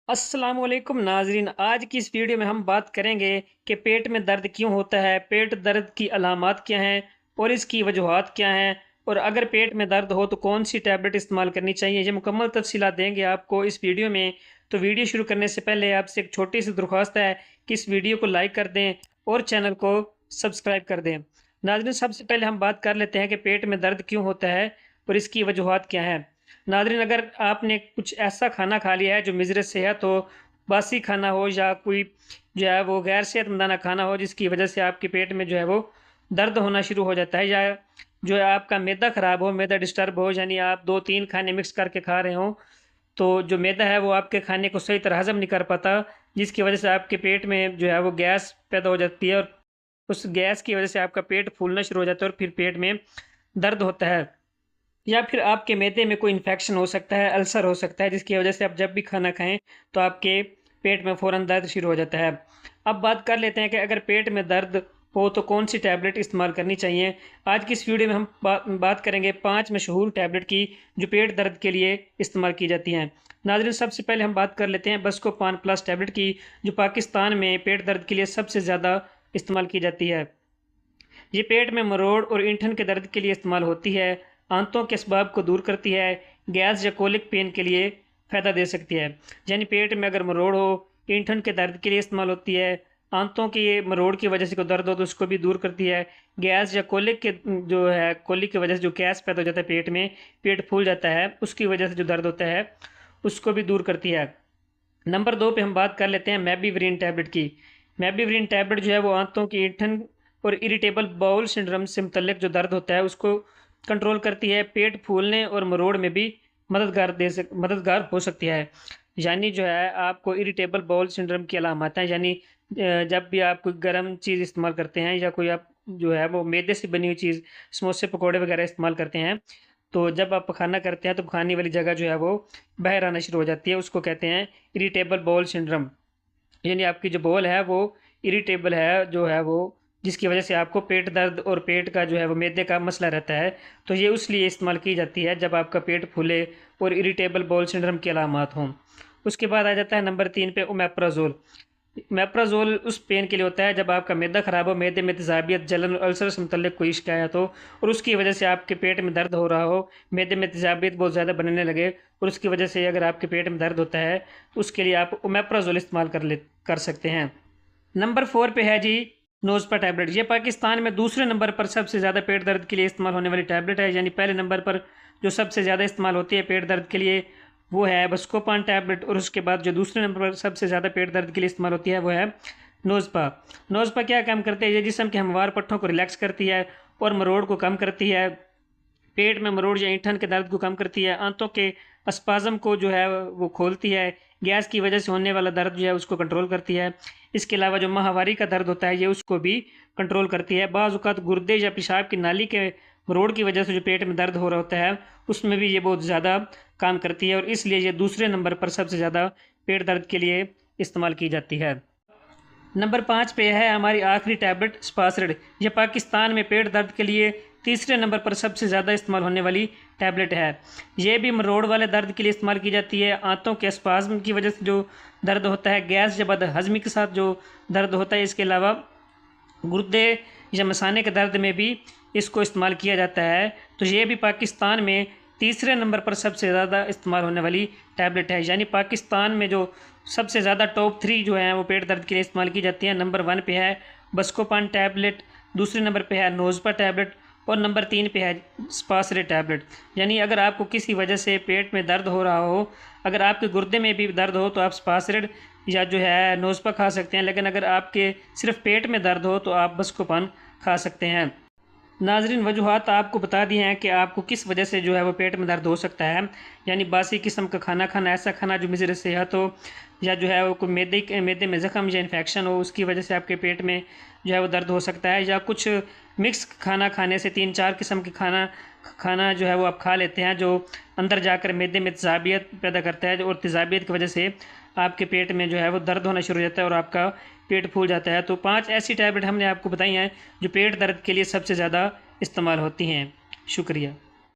अस्सलाम वालेकुम नाज़रीन। आज की इस वीडियो में हम बात करेंगे कि पेट में दर्द क्यों होता है, पेट दर्द की अलामात क्या हैं और इसकी वजूहात क्या हैं, और अगर पेट में दर्द हो तो कौन सी टैबलेट इस्तेमाल करनी चाहिए। ये मुकम्मल तफसीलात देंगे आपको इस वीडियो में। तो वीडियो शुरू करने से पहले आपसे एक छोटी सी दरख्वास्त है कि इस वीडियो को लाइक कर दें और चैनल को सब्सक्राइब कर दें। नाज़रीन, सबसे पहले हम बात कर लेते हैं कि पेट में दर्द क्यों होता है और इसकी वजूहात क्या हैं। नाज़रीन, अगर आपने कुछ ऐसा खाना खा लिया है जो मुज़र सेहत हो, बासी खाना हो या कोई जो है वो गैर सेहतमंदाना खाना हो जिसकी वजह से आपके पेट में जो है वो दर्द होना शुरू हो जाता है, या जो है आपका मैदा ख़राब हो, मैदा डिस्टर्ब हो, यानी आप 2-3 खाने मिक्स करके खा रहे हों, तो जो मैदा है वो आपके खाने को सही तरह हज़म नहीं कर पाता, जिसकी वजह से आपके पेट में जो है वो गैस पैदा हो जाती है और उस गैस की वजह से आपका पेट फूलना शुरू हो जाता है और फिर पेट में दर्द होता है। या फिर आपके मैदे में कोई इन्फेक्शन हो सकता है, अल्सर हो सकता है, जिसकी वजह से आप जब भी खाना खाएं तो आपके पेट में फ़ौरन दर्द शुरू हो जाता है। अब बात कर लेते हैं कि अगर पेट में दर्द हो तो कौन सी टैबलेट इस्तेमाल करनी चाहिए। आज की इस वीडियो में हम बात करेंगे 5 मशहूर टैबलेट की जो पेट दर्द के लिए इस्तेमाल की जाती हैं। नाज़रीन, सबसे पहले हम बात कर लेते हैं बस्कोपान प्लस टैबलेट की, जो पाकिस्तान में पेट दर्द के लिए सबसे ज़्यादा इस्तेमाल की जाती है। ये पेट में मरोड़ और ईंठन के दर्द के लिए इस्तेमाल होती है, आंतों के असबाब को दूर करती है, गैस या कोलिक पेन के लिए फ़ायदा दे सकती है। यानी पेट में अगर मरोड़ हो, ईंठन के दर्द के लिए इस्तेमाल होती है, आंतों की मरोड़ की वजह से कोई दर्द हो तो उसको भी दूर करती है, गैस या कोलिक के जो है कोलिक की वजह से जो गैस पैदा हो जाता है पेट में, पेट फूल जाता है, उसकी वजह से जो दर्द होता है उसको भी दूर करती है। नंबर 2 पे हम बात कर लेते हैं मेबिवरीन टैबलेट की। मेबिवरीन टैबलेट जो है वो आंतों की ईंठन और इरिटेबल बाउल सिंड्रोम से मुतल्लिक जो दर्द होता है उसको कंट्रोल करती है, पेट फूलने और मरोड़ में भी मददगार हो सकती है। यानी जो है आपको इरिटेबल बाउल सिंड्रोम की अलामत है, यानी जब भी आप कोई गर्म चीज़ इस्तेमाल करते हैं या कोई आप जो है वो मैदे से बनी हुई चीज़, समोसे पकौड़े वगैरह इस्तेमाल करते हैं, तो जब आप खाना करते हैं तो खाने वाली जगह जो है वो बाहर आना शुरू हो जाती है, उसको कहते हैं इरिटेबल बाउल सिंड्रोम। यानी आपकी जो बॉल है वो इरिटेबल है, जो है वो जिसकी वजह से आपको पेट दर्द और पेट का जो है वो मैदे का मसला रहता है। तो ये उसलिए इस्तेमाल की जाती है जब आपका पेट फूले और इरिटेबल बाउल सिंड्रोम की अलामत हों। उसके बाद आ जाता है नंबर 3 पे ओमेप्राजोल। ओमेप्राजोल उस पेन के लिए होता है जब आपका मैदा ख़राब हो, मैदे में तेज़ाबियत, जलन और अल्सर से मुतल्लिक कोई शिकायत हो और उसकी वजह से आपके पेट में दर्द हो रहा हो, मैदे में तेज़ाबियत बहुत ज़्यादा बनने लगे और उसकी वजह से अगर आपके पेट में दर्द होता है तो उसके लिए आप ओमेप्राजोल इस्तेमाल कर सकते हैं। नंबर 4 पे है जी नोज़पा टैबलेट। ये पाकिस्तान में दूसरे नंबर पर सबसे ज़्यादा पेट दर्द के लिए इस्तेमाल होने वाली टैबलेट है, यानी पहले नंबर पर जो सबसे ज़्यादा इस्तेमाल होती है पेट दर्द के लिए वो है बस्कोपान टैबलेट, और उसके बाद जो दूसरे नंबर पर सबसे ज़्यादा पेट दर्द के लिए इस्तेमाल होती है वो है नोज़पा। नोज़पा क्या काम करते हैं, ये जिस्म के हमवार पट्टों को रिलैक्स करती है और मरोड़ को कम करती है, पेट में मरोड़ या ऐंठन के दर्द को कम करती है, आंतों के अस्पाज़म को जो है वो खोलती है, गैस की वजह से होने वाला दर्द जो है उसको कंट्रोल करती है। इसके अलावा जो माहवारी का दर्द होता है ये उसको भी कंट्रोल करती है। बाज़ औक़ात गुर्दे या पेशाब की नाली के मरोड़ की वजह से जो पेट में दर्द हो रहा होता है उसमें भी ये बहुत ज़्यादा काम करती है, और इसलिए ये दूसरे नंबर पर सबसे ज़्यादा पेट दर्द के लिए इस्तेमाल की जाती है। नंबर 5 पे है हमारी आखिरी टैबलेट स्पासरिड। यह पाकिस्तान में पेट दर्द के लिए तीसरे नंबर पर सबसे ज़्यादा इस्तेमाल होने वाली टैबलेट है। यह भी मरोड़ वाले दर्द के लिए इस्तेमाल की जाती है, आंतों के स्पाज्म की वजह से जो दर्द होता है, गैस या बदहज़मी के साथ जो दर्द होता है, इसके अलावा गुर्दे या मसाने के दर्द में भी इसको इस्तेमाल किया जाता है। तो ये भी पाकिस्तान में तीसरे नंबर पर सबसे ज़्यादा इस्तेमाल होने वाली टैबलेट है। यानी पाकिस्तान में जो सबसे ज़्यादा टॉप 3 जो हैं वो पेट दर्द के लिए इस्तेमाल की जाती हैं। नंबर 1 पे है बस्कोपान टैबलेट, दूसरे नंबर पे है नोज़पा टैबलेट और नंबर 3 पे है स्पासरिड टैबलेट। यानी अगर आपको किसी वजह से पेट में दर्द हो रहा हो, अगर आपके गुर्दे में भी दर्द हो तो आप स्पासरिड या जो है नोज़पा खा सकते हैं, लेकिन अगर आपके सिर्फ पेट में दर्द हो तो आप बस्कोपान खा सकते हैं। नाजरीन, वजूहात आपको बता दी हैं कि आपको किस वजह से जो है वो पेट में दर्द हो सकता है। यानी बासी किस्म का खाना खाना, ऐसा खाना जो मुज़र सेहत हो, या जो है वो कोई मैदे में ज़ख़म या इन्फेक्शन हो, उसकी वजह से आपके पेट में जो है वो दर्द हो सकता है, या कुछ मिक्स खाना खाने से 3-4 किस्म के खाना जो है वो आप खा लेते हैं जो अंदर जाकर मैदे में तेज़ाबियत पैदा करता है, और तेज़ाबियत की वजह से आपके पेट में जो है वो दर्द होना शुरू हो जाता है और आपका पेट फूल जाता है। तो 5 ऐसी टैबलेट हमने आपको बताई हैं जो पेट दर्द के लिए सबसे ज़्यादा इस्तेमाल होती हैं। शुक्रिया।